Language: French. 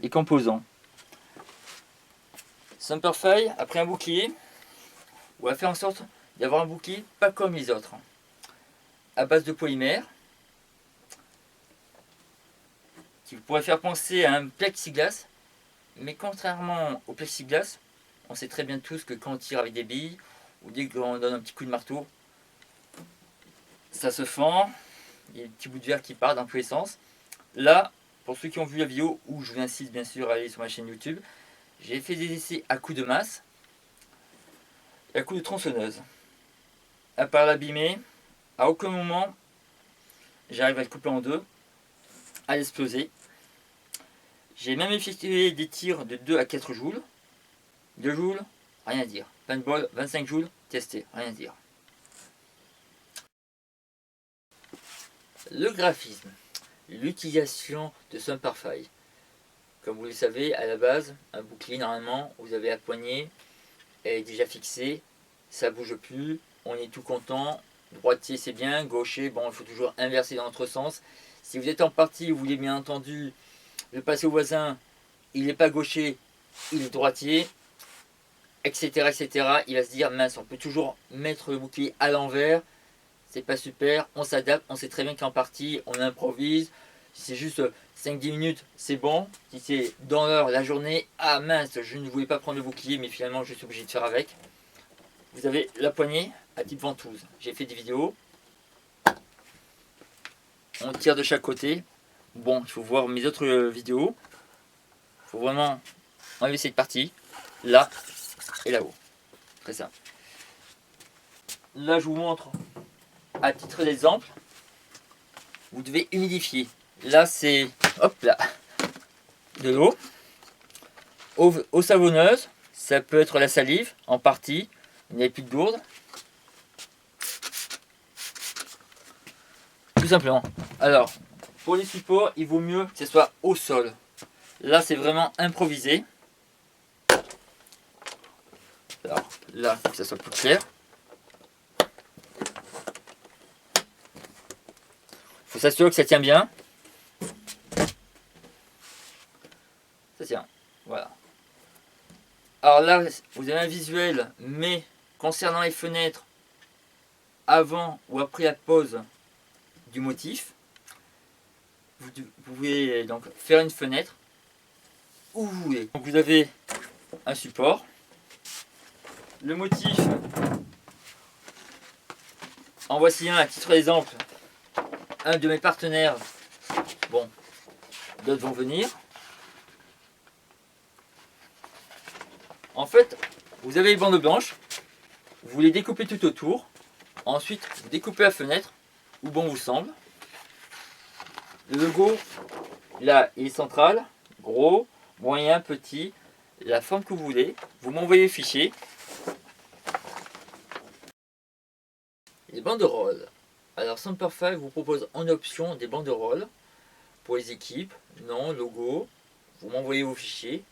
les composants. Semperfi, après un bouclier, on va faire en sorte d'avoir un bouclier pas comme les autres. À base de polymère, qui pourrait faire penser à un plexiglas, mais contrairement au plexiglas, on sait très bien tous que quand on tire avec des billes, ou dès qu'on donne un petit coup de marteau, ça se fend, il y a des petits bouts de verre qui partent dans tous les sens. Là, pour ceux qui ont vu la vidéo, où je vous incite bien sûr à aller sur ma chaîne YouTube, j'ai fait des essais à coups de masse et à coups de tronçonneuse. À part l'abîmer, à aucun moment j'arrive à le couper en deux, à l'exploser. J'ai même effectué des tirs de 2 à 4 joules. 2 joules, rien à dire. Paintball, 25 joules, testé, rien à dire. Le graphisme, l'utilisation de Semperfi. Comme vous le savez, à la base, un bouclier, normalement, vous avez la poignée, elle est déjà fixée, ça bouge plus, on est tout content. Droitier, c'est bien, gaucher, bon, il faut toujours inverser dans l'autre sens. Si vous êtes en partie, vous voulez bien entendu le passer au voisin, il n'est pas gaucher, il est droitier, etc., etc. Il va se dire, mince, on peut toujours mettre le bouclier à l'envers, c'est pas super, on s'adapte, on sait très bien qu'en partie, on improvise. Si c'est juste 5-10 minutes, c'est bon. Si c'est dans l'heure, la journée, ah mince, je ne voulais pas prendre le bouclier, mais finalement je suis obligé de faire avec. Vous avez la poignée à petite ventouse. J'ai fait des vidéos. On tire de chaque côté. Bon, il faut voir mes autres vidéos. Il faut vraiment enlever cette partie. Là et là-haut. Très simple. Là, je vous montre à titre d'exemple. Vous devez humidifier. Là, c'est hop là, de l'eau. Eau savonneuse, ça peut être la salive en partie. Vous n'avez plus de gourde. Tout simplement. Alors, pour les supports, il vaut mieux que ce soit au sol. Là, c'est vraiment improvisé. Alors, là, il faut que ça soit plus clair. Il faut s'assurer que ça tient bien. Ça tient. Voilà. Alors là, vous avez un visuel, mais concernant les fenêtres, avant ou après la pose du motif, vous pouvez donc faire une fenêtre où vous voulez. Donc vous avez un support, le motif, en voici un à titre d'exemple, un de mes partenaires, bon, d'autres vont venir. En fait, vous avez les bandes blanches, vous les découpez tout autour, ensuite vous découpez la fenêtre où bon vous semble. Le logo, là, il est central, gros, moyen, petit, la forme que vous voulez. Vous m'envoyez le fichier. Les banderoles. Alors Semperfi vous propose en option des banderoles pour les équipes, nom, logo. Vous m'envoyez vos fichiers.